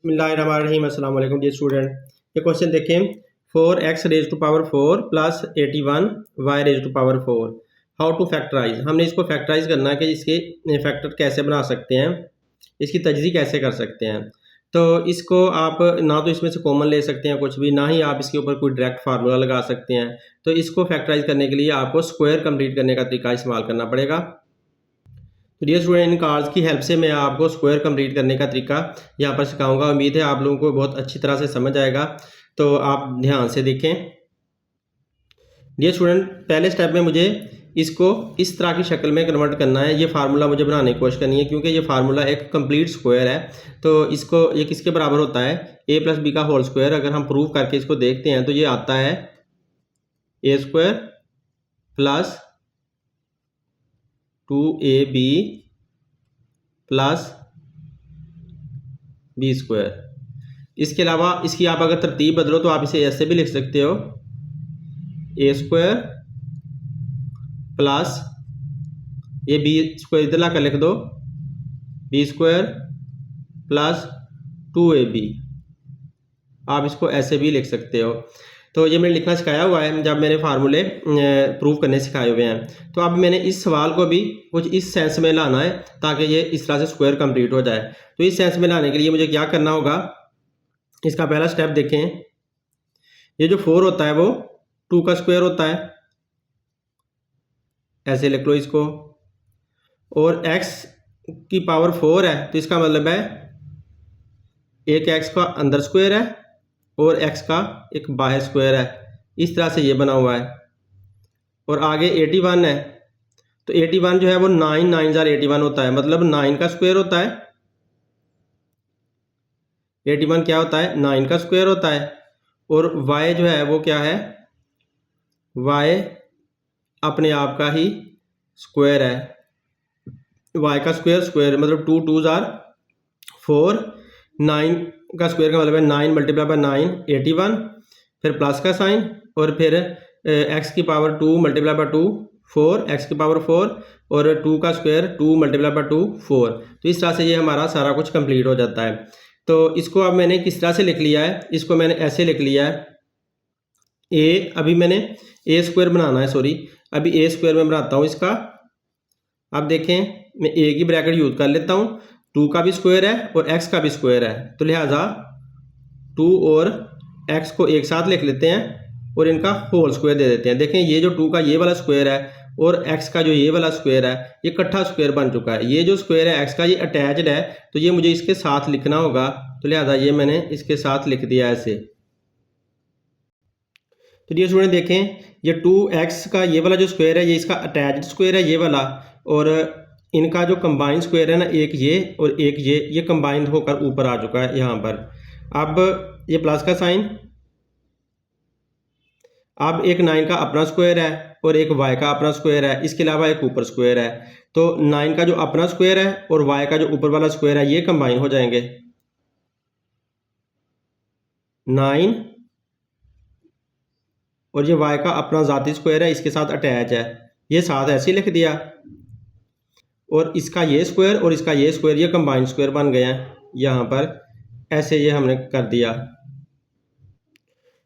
बिस्मिल्लाहिर्रहमानिर्रहीम। अस्सलाम वालेकुम डियर स्टूडेंट। ये क्वेश्चन देखें, 4x raise to power 4 plus 81 y raise to power 4, how to factorise. हमने इसको फैक्टराइज करना है कि इसके फैक्टर कैसे बना सकते हैं, इसकी तजज़ी कैसे कर सकते हैं। तो इसको आप ना तो इसमें से कॉमन ले सकते हैं कुछ भी, ना ही आप इसके ऊपर कोई डायरेक्ट फार्मूला लगा सकते हैं। तो इसको फैक्टराइज करने के लिए आपको स्क्वायर कंप्लीट करने का तरीका इस्तेमाल करना पड़ेगा। तो डियर स्टूडेंट, इन कार्ड्स की हेल्प से मैं आपको स्क्वायर कंप्लीट करने का तरीका यहाँ पर सिखाऊंगा। उम्मीद है आप लोगों को बहुत अच्छी तरह से समझ आएगा, तो आप ध्यान से देखें। डियर स्टूडेंट, पहले स्टेप में मुझे इसको इस तरह की शक्ल में कन्वर्ट करना है। ये फार्मूला मुझे बनाने की कोशिश करनी है, क्योंकि ये फार्मूला एक कंप्लीट स्क्वायर है। तो इसको ये किसके बराबर होता है, a प्लस बी का होल स्क्वायर। अगर हम प्रूव करके इसको देखते हैं तो ये आता है a square plus 2ab plus b square. इसके अलावा इसकी आप अगर तरतीब बदलो तो आप इसे ऐसे भी लिख सकते हो, a स्क्वायर प्लस ये बी स्क्वायर इधर लाकर लिख दो, बी स्क्वायर प्लस 2ab। आप इसको ऐसे भी लिख सकते हो। तो ये मैंने लिखना सिखाया हुआ है जब मैंने फार्मूले प्रूव करने सिखाए हुए हैं। तो अब मैंने इस सवाल को भी कुछ इस सेंस में लाना है ताकि ये इस तरह से स्क्वायर कंप्लीट हो जाए। तो इस सेंस में लाने के लिए मुझे क्या करना होगा, इसका पहला स्टेप देखें। ये जो 4 होता है वो 2 का स्क्वायर होता है, ऐसे लिख लो इसको। और x की पावर 4 है, तो इसका मतलब है एक x का अंदर स्क्वायर है और x का एक बाहर स्क्वायर है। इस तरह से ये बना हुआ है। और आगे 81 है, तो 81 जो है वो 9 9 जार 81 होता है, मतलब 9 का स्क्वायर होता है। 81 क्या होता है, 9 का स्क्वायर होता है। और y जो है वो क्या है, y अपने आप का ही स्क्वायर है। y का स्क्वायर स्क्वायर मतलब 2 2 जार 4, 9 का स्क्वायर का मतलब है 9 मल्टीप्लाई बाय 9 81, फिर प्लस का साइन, और फिर x की पावर 2 मल्टीप्लाई बाय 2 4, x की पावर 4, और 2 का स्क्वायर 2 मल्टीप्लाई बाय 2 4। तो इस तरह से ये हमारा सारा कुछ कंप्लीट हो जाता है। तो इसको अब मैंने किस तरह से लिख लिया है, इसको मैंने ऐसे लिख लिया है अभी मैंने a स्क्वायर बनाना है, सॉरी अभी a स्क्वायर में बनाता हूँ इसका। अब देखें, मैं a की ब्रैकेट यूज कर लेता हूँ। 2 का भी स्क्वायर है और x का भी स्क्वायर है, तो लिहाजा 2 और x को एक साथ लिख लेते हैं और इनका होल स्क्वायर दे देते हैं। देखें, ये जो 2 का ये वाला स्क्वायर है और x का जो ये वाला स्क्वायर है, ये इकट्ठा स्क्वायर बन चुका है। ये जो स्क्वायर है x का, ये अटैच्ड है, तो ये मुझे इसके साथ लिखना होगा। तो लिहाजा ये मैंने इसके साथ लिख दिया ऐसे। तो डियर स्टूडेंट देखें, ये 2x का ये वाला जो स्क्वायर है, ये इसका अटैच्ड स्क्वायर है ये वाला, और इनका जो कंबाइंड स्क्वायर है ना, एक ये और एक ये कंबाइंड होकर ऊपर आ चुका है यहाँ पर। अब ये प्लस का साइन, अब एक 9 का अपना स्क्वायर है और एक y का अपना स्क्वायर है, इसके अलावा एक ऊपर स्क्वायर है। तो 9 का जो अपना स्क्वायर है और y का जो ऊपर वाला स्क्वायर है, ये कंबाइन हो जाएंगे। 9 और ये y का अपना ज़ाती स्क्वायर है, इसके साथ अटैच है, ये साथ ऐसे ही लिख दिया। और इसका ये स्क्वायर और इसका ये स्क्वायर, ये कंबाइंड स्क्वायर बन गए हैं यहाँ पर, ऐसे ये हमने कर दिया।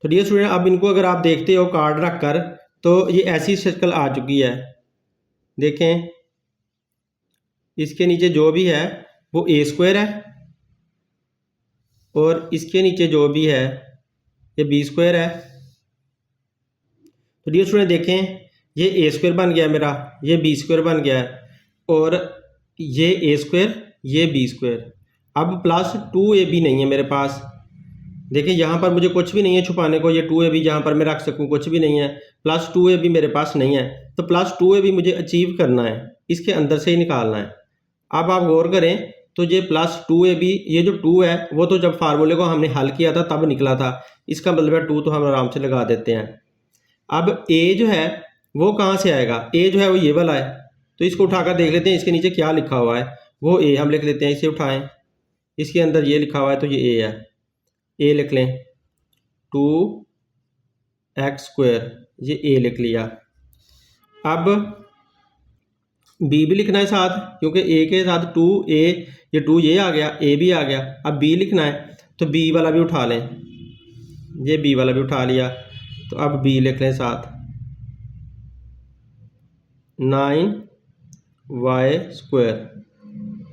तो डियर स्टूडेंट, अब इनको अगर आप देखते हो कार्ड रख कर, तो ये ऐसी शक्ल आ चुकी है। देखें, इसके नीचे जो भी है वो a स्क्वायर है, और इसके नीचे जो भी है ये b स्क्वायर है। तो डियर स्टूडेंट देखें, ये a स्क्वायर बन गया मेरा, ये b स्क्वायर बन गया है, और ये a स्क्वायर ये b स्क्वायर। अब प्लस 2ab नहीं है मेरे पास। देखिए, यहाँ पर मुझे कुछ भी नहीं है छुपाने को, ये 2ab जहाँ पर मैं रख सकूँ कुछ भी नहीं है। प्लस 2ab मेरे पास नहीं है, तो प्लस 2ab मुझे अचीव करना है, इसके अंदर से ही निकालना है। अब आप गौर करें, तो ये प्लस 2ab, ये जो 2 है वो तो जब फार्मूले को हमने हल किया था तब निकला था, इसका मतलब है 2 तो हम आराम से लगा देते हैं। अब a जो है वो कहाँ से आएगा, a जो है वो ये वाला है, तो इसको उठाकर देख लेते हैं इसके नीचे क्या लिखा हुआ है। वो a हम लिख लेते हैं, इसे उठाएं, इसके अंदर ये लिखा हुआ है तो ये a है, a लिख लें। 2x स्क्वायर, ये a लिख लिया। अब b भी लिखना है साथ, क्योंकि a के साथ 2a, ये 2 ये आ गया, a भी आ गया। अब b लिखना है, तो बी वाला भी उठा लें, ये बी वाला भी उठा लिया, तो अब बी लिख लें साथ 9y²,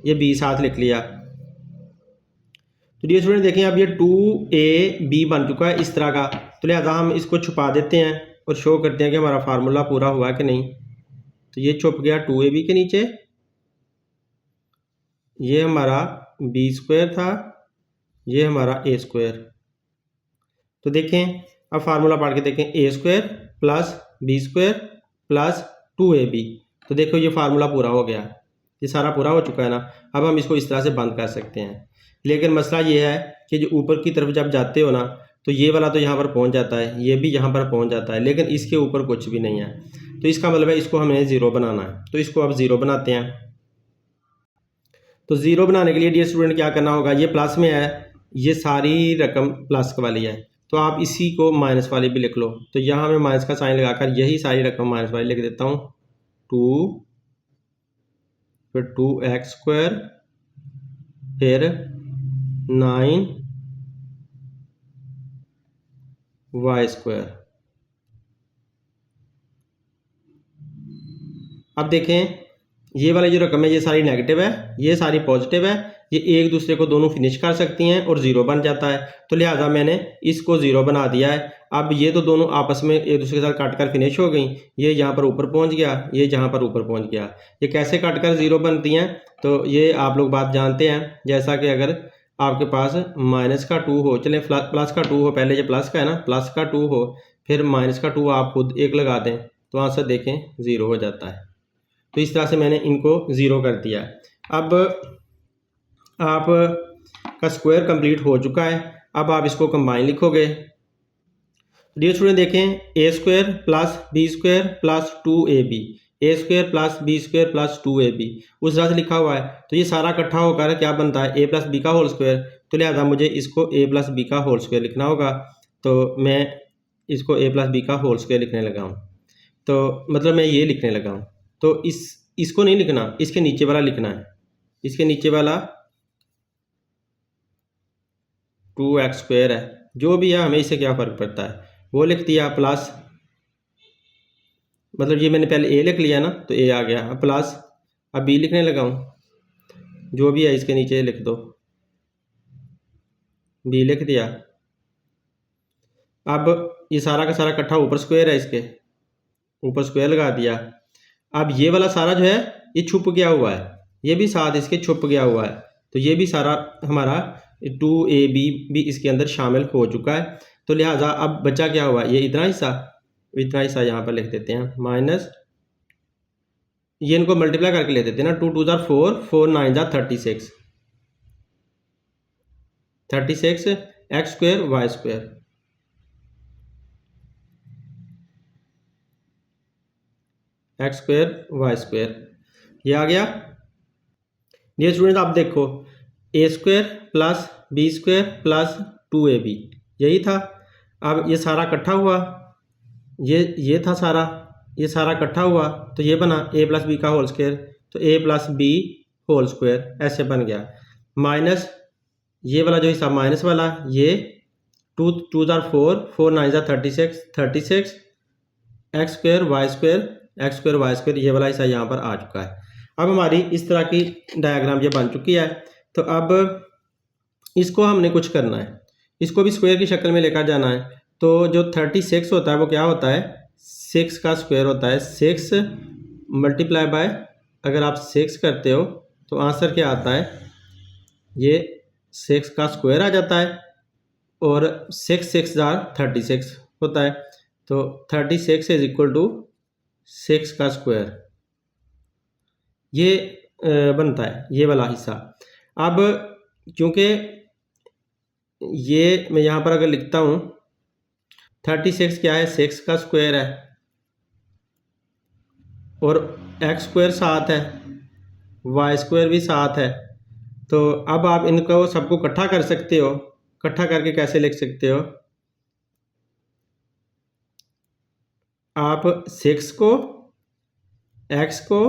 ये बी साथ लिख लिया। तो डियर स्टूडेंट देखें अब ये 2ab बन चुका है इस तरह का, तो लिहाजा हम इसको छुपा देते हैं और शो करते हैं कि हमारा फार्मूला पूरा हुआ कि नहीं। तो ये छुप गया 2ab के नीचे, ये हमारा b² था, ये हमारा a²। तो देखें अब फार्मूला पढ़ के देखें, a² + b² + 2ab। तो देखो ये फार्मूला पूरा हो गया, ये सारा पूरा हो चुका है ना। अब हम इसको इस तरह से बंद कर सकते हैं, लेकिन मसला ये है कि जो ऊपर की तरफ जब जाते हो ना, तो ये वाला तो यहाँ पर पहुँच जाता है, ये भी यहाँ पर पहुँच जाता है, लेकिन इसके ऊपर कुछ भी नहीं है। तो इसका मतलब है इसको हमें 0 बनाना है। तो इसको अब 0 बनाते हैं। तो 0 बनाने के लिए डियर स्टूडेंट क्या करना होगा, ये प्लस में है, ये सारी रकम प्लस वाली है, तो आप इसी को माइनस वाली भी लिख लो। तो यहाँ मैं माइनस का साइन लगाकर यही सारी रकम माइनस वाली लिख देता हूँ, 2, फिर 2x², फिर 9y²। अब देखें ये वाली जो रकम है ये सारी नेगेटिव है, ये सारी पॉजिटिव है, ये एक दूसरे को दोनों फिनिश कर सकती हैं और 0 बन जाता है। तो लिहाजा मैंने इसको 0 बना दिया है। अब ये तो दोनों आपस में एक दूसरे के साथ काट कर फिनिश हो गई, ये यहाँ पर ऊपर पहुँच गया, ये जहाँ पर ऊपर पहुँच गया। ये कैसे काट कर 0 बनती हैं, तो ये आप लोग बात जानते हैं। जैसा कि अगर आपके पास -2 हो, चलें +2 हो, पहले ये प्लस का है ना, +2 हो, फिर -2 आप खुद 1 लगा दें, तो आंसर देखें 0 हो जाता है। तो इस तरह से मैंने इनको 0 कर दिया। अब आप का स्क्वायर कंप्लीट हो चुका है। अब आप इसको कंबाइन लिखोगे। डियर स्टूडेंट देखें, a² + b² + 2ab, a² + b² + 2ab उस तरह से लिखा हुआ है। तो ये सारा इकट्ठा होकर क्या बनता है, a + b का होल स्क्वायर। तो लिहाजा मुझे इसको a + b का होल स्क्वायर लिखना होगा। तो मैं इसको a + b का होल स्क्वायर लिखने लगा हूँ। तो मतलब मैं ये लिखने लगा हूँ। तो इसको नहीं लिखना, इसके नीचे वाला लिखना है। इसके नीचे वाला 2x² है, जो भी है हमें इससे क्या फ़र्क पड़ता है, वो लिख दिया। प्लस मतलब ये मैंने पहले a लिख लिया ना, तो a आ गया। अब प्लस, अब b लिखने लगा हूँ, जो भी है इसके नीचे लिख दो, b लिख दिया। अब ये सारा का सारा इकट्ठा ऊपर स्क्वायर है, इसके ऊपर स्क्वायर लगा दिया। अब ये वाला सारा जो है ये छुप गया हुआ है, ये भी साथ इसके छुप गया हुआ है। तो ये भी सारा हमारा 2ab भी इसके अंदर शामिल हो चुका है। तो लिहाजा अब बचा क्या हुआ, ये इतना हिस्सा यहाँ पर लिख देते हैं माइनस, ये इनको मल्टीप्लाई करके ले देते हैं ना, 2 2 4, 4 9 36, 36 x² y²। x² y² ये आ गया। डियर स्टूडेंट आप देखो, a² + b² + 2ab यही था। अब ये सारा इकट्ठा हुआ, ये था सारा, ये सारा इकट्ठा हुआ, तो ये बना a + b का होल स्क्वायर। तो a + b होल स्क्वायर ऐसे बन गया। माइनस ये वाला जो हिस्सा माइनस वाला, ये 2 2 4, 4 9 36, 36 x² y², ये वाला हिस्सा यहाँ पर आ चुका है। अब हमारी इस तरह की डायग्राम ये बन चुकी है। तो अब इसको हमने कुछ करना है, इसको भी स्क्वायर की शक्ल में लेकर जाना है। तो जो 36 होता है वो क्या होता है, 6 का स्क्वायर होता है। 6 मल्टीप्लाई बाय, अगर आप 6 करते हो तो आंसर क्या आता है, ये 6 का स्क्वायर आ जाता है, और 6 6 36 होता है। तो 36 = 6 का स्क्वायर, ये बनता है ये वाला हिस्सा। अब क्योंकि ये मैं यहाँ पर अगर लिखता हूँ 36 क्या है, 6 का स्क्वायर है, और x² साथ है, y² भी साथ है। तो अब आप इनको सबको इकट्ठा कर सकते हो। इकट्ठा करके कैसे लिख सकते हो, आप 6 को, x को,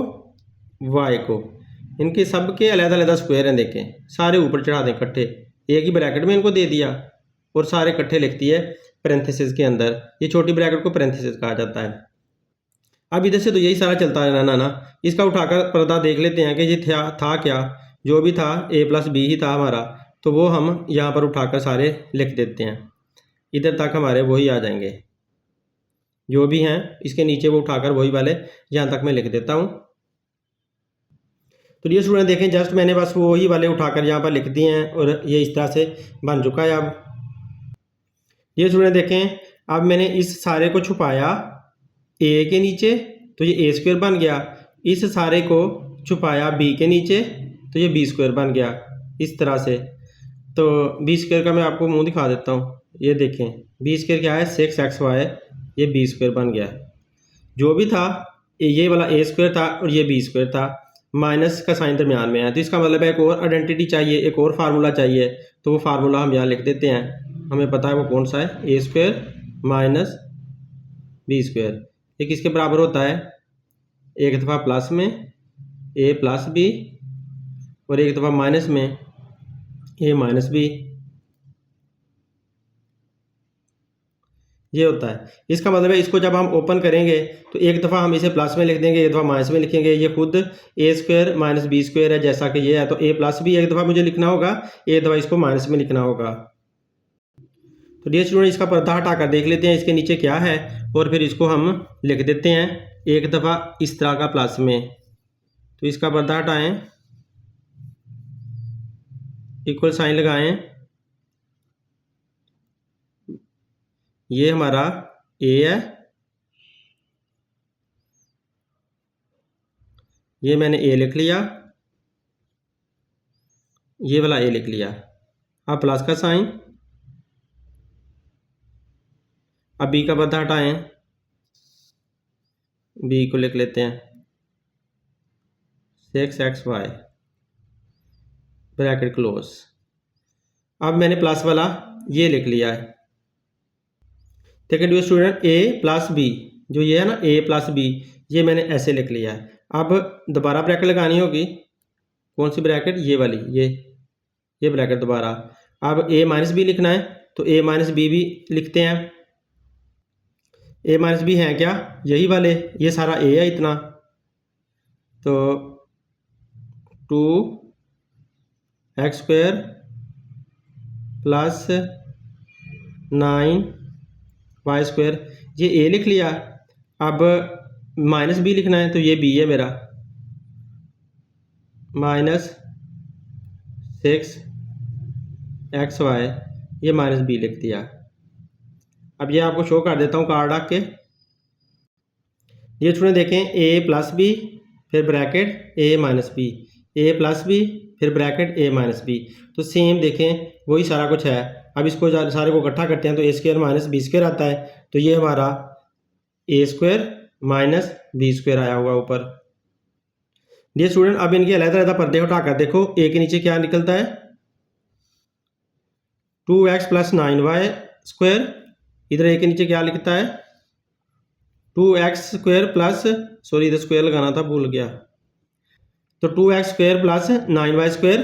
y को, इनके सब के अलग अलग स्क्वायर हैं, देखें सारे ऊपर चढ़ा दें इकट्ठे, एक ही ब्रैकेट में इनको दे दिया और सारे इकट्ठे लिख दिए पैरेंथेसिस के अंदर। ये छोटी ब्रैकेट को पैरेंथेसिस कहा जाता है। अब इधर से तो यही सारा चलता है ना। इसका उठाकर पर्दा देख लेते हैं कि ये था क्या। जो भी था a+b ही था हमारा, तो वो हम यहाँ पर उठाकर सारे लिख देते हैं। इधर तक हमारे वही आ जाएंगे जो भी हैं, इसके नीचे वो उठाकर वही वाले यहाँ तक मैं लिख देता हूँ। तो ये स्टूडेंट देखें, जस्ट मैंने बस वो वही वाले उठाकर यहाँ पर लिख दिए हैं और ये इस तरह से बन चुका है। अब ये स्टूडेंट देखें, अब मैंने इस सारे को छुपाया ए के नीचे तो ये a² बन गया। इस सारे को छुपाया b के नीचे तो ये b² बन गया इस तरह से। तो b² का मैं आपको मुंह दिखा देता हूँ। ये देखें b² क्या है 6xy, ये b² बन गया। जो भी था ये वाला a² था और ये b² था, माइनस का साइन दरमियान में है, तो इसका मतलब है एक और आइडेंटिटी चाहिए, एक और फार्मूला चाहिए। तो वो फार्मूला हम यहाँ लिख देते हैं, हमें पता है वो कौन सा है, a² माइनस b²। ये किसके बराबर होता है, एक दफ़ा प्लस में a+b और एक दफ़ा माइनस में a-b। ये होता है। इसका मतलब है इसको जब हम ओपन करेंगे तो एक दफ़ा हम इसे प्लस में लिख देंगे, एक दफ़ा माइनस में लिखेंगे। ये खुद a² माइनस b² है जैसा कि ये है, तो a+b एक दफ़ा मुझे लिखना होगा, एक दफ़ा इसको माइनस में लिखना होगा। तो डियर स्टूडेंट, इसका पर्दा हटाकर देख लेते हैं इसके नीचे क्या है और फिर इसको हम लिख देते हैं एक दफ़ा इस तरह का प्लस में। तो इसका पर्दा हटाएं, इक्वल साइन लगाएं। ये हमारा a है, ये मैंने a लिख लिया, ये वाला a लिख लिया। अब प्लस का साइन, अब b का पर्दा हटाएं, b को लिख लेते हैं 6xy ब्रैकेट क्लोज। अब मैंने प्लस वाला ये लिख लिया है। देखिए डियर स्टूडेंट, a+b जो ये है ना a+b, ये मैंने ऐसे लिख लिया है। अब दोबारा ब्रैकेट लगानी होगी, कौन सी ब्रैकेट, ये वाली, ये ब्रैकेट दोबारा। अब a-b लिखना है तो a-b भी लिखते हैं। a-b हैं क्या, यही वाले, ये सारा a है इतना, तो 2x² प्लस 9y², ये a लिख लिया। अब -b लिखना है तो ये b है मेरा, -6xy, ये -b लिख दिया। अब ये आपको शो कर देता हूँ कार्ड रख के। ये स्टूडेंट देखें, a+b फिर ब्रैकेट a-b, a+b फिर ब्रैकेट a-b, तो सेम देखें वही सारा कुछ है। अब इसको सारे को इकट्ठा करते हैं तो a² माइनस b² आता है, तो ये हमारा a² माइनस b² आया हुआ ऊपर। डियर स्टूडेंट, अब इनके अलग-अलग पर्दे उठाकर देखो, a के नीचे क्या निकलता है 2x प्लस 9y², इधर a के नीचे क्या लिखता है 2x² प्लस, सॉरी इधर स्क्वायर लगाना था भूल गया, तो 2x² प्लस 9y²,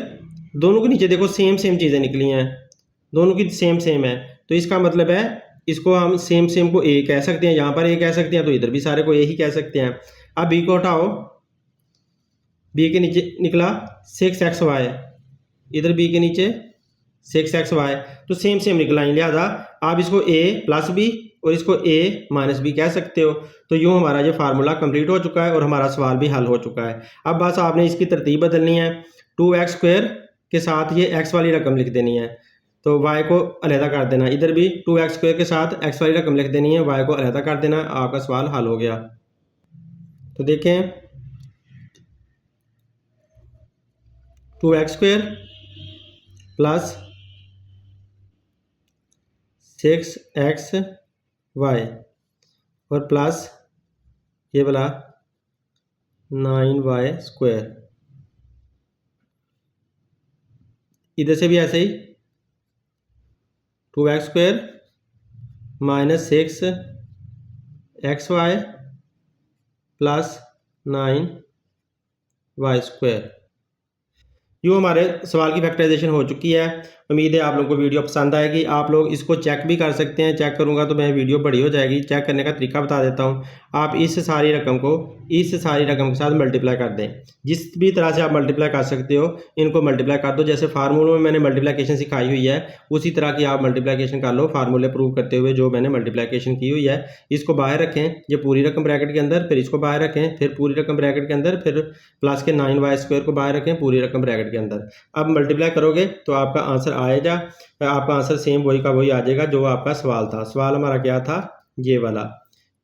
दोनों के नीचे देखो सेम चीज़ें निकली हैं, दोनों की सेम है। तो इसका मतलब है इसको हम सेम को a कह सकते हैं, यहाँ पर a कह सकते हैं, तो इधर भी सारे को a ही कह सकते हैं। अब b को हटाओ, b के नीचे निकला 6xy, इधर b के नीचे 6xy, तो सेम निकला है, लिहाजा आप इसको a+b और इसको a-b कह सकते हो। तो यूँ हमारा ये फार्मूला कंप्लीट हो चुका है और हमारा सवाल भी हल हो चुका है। अब बस आपने इसकी तरतीब बदलनी है, 2x² के साथ ये x वाली रकम लिख देनी है, तो y को अलहदा कर देना, इधर भी 2x² के साथ x वाली रकम लिख देनी है, y को अलहदा कर देना, आपका सवाल हल हो गया। तो देखें 2x² प्लस 6xy और प्लस ये वाला 9y², इधर से भी ऐसे ही 2x² minus 6xy plus 9y²। यूँ हमारे सवाल की फैक्टराइजेशन हो चुकी है उम्मीद है आप लोगों को वीडियो पसंद आएगी। आप लोग इसको चेक भी कर सकते हैं, चेक करूँगा तो मैं वीडियो बड़ी हो जाएगी। चेक करने का तरीका बता देता हूँ। आप इस सारी रकम को इस सारी रकम के साथ मल्टीप्लाई कर दें। जिस भी तरह से आप मल्टीप्लाई कर सकते हो इनको मल्टीप्लाई कर दो। जैसे फार्मूलों में मैंने मल्टीप्लिकेशन सिखाई हुई है उसी तरह की आप मल्टीप्लिकेशन कर लो, फार्मूले प्रूव करते हुए जो मैंने मल्टीप्लिकेशन की हुई है। इसको बाहर रखें, ये पूरी रकम ब्रैकेट के अंदर, फिर इसको बाहर रखें, फिर पूरी रकम ब्रैकेट के अंदर, फिर प्लस के 9y² को बाहर रखें पूरी रकम ब्रैकेट के अंदर। अब मल्टीप्लाई करोगे तो आपका आंसर आएगा, आपका आंसर सेम वही का वही आ जाएगा जो आपका सवाल था। सवाल हमारा क्या था, ये वाला।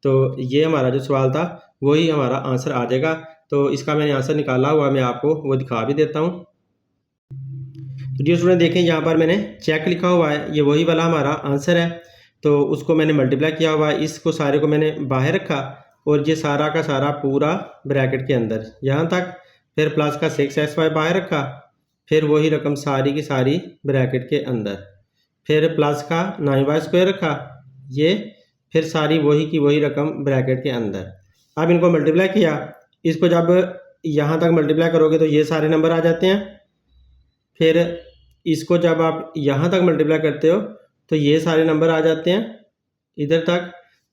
तो ये हमारा जो सवाल था वही हमारा आंसर आ जाएगा। तो इसका मैंने आंसर निकाला हुआ, मैं आपको वो दिखा भी देता हूँ। तो डियर स्टूडेंट देखें यहाँ पर मैंने चेक लिखा हुआ है, ये वही वाला हमारा आंसर है। तो उसको मैंने मल्टीप्लाई किया हुआ है, इसको सारे को मैंने बाहर रखा और ये सारा का सारा पूरा ब्रैकेट के अंदर यहाँ तक, फिर प्लस का 6xy बाहर रखा, फिर वही रकम सारी की सारी ब्रैकेट के अंदर, फिर प्लस का 9y² रखा, ये फिर सारी वही की वही रकम ब्रैकेट के अंदर। अब इनको मल्टीप्लाई किया, इसको जब यहाँ तक मल्टीप्लाई करोगे तो ये सारे नंबर आ जाते हैं। फिर इसको जब आप यहाँ तक मल्टीप्लाई करते हो तो ये सारे नंबर आ जाते हैं इधर तक।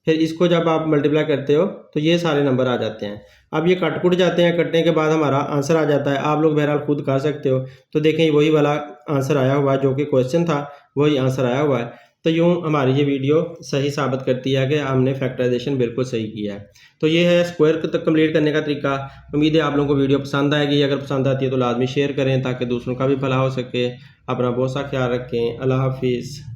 फिर इसको जब आप मल्टीप्लाई करते हो तो ये सारे नंबर आ जाते हैं। अब ये कट जाते हैं, कटने के बाद हमारा आंसर आ जाता है। आप लोग बहरहाल खुद कर सकते हो। तो देखें वही वाला आंसर आया हुआ है जो कि क्वेश्चन था, वही आंसर आया हुआ है। तो यूँ हमारी ये वीडियो सही साबित करती है कि हमने फैक्टराइजेशन बिल्कुल सही किया है। तो ये है स्क्वायर तक कंप्लीट करने का तरीका। उम्मीद है आप लोगों को वीडियो पसंद आएगी। अगर पसंद आती है तो लाजमी शेयर करें ताकि दूसरों का भी भला हो सके। अपना बहुत सा ख्याल रखें। अल्लाह हाफिज़।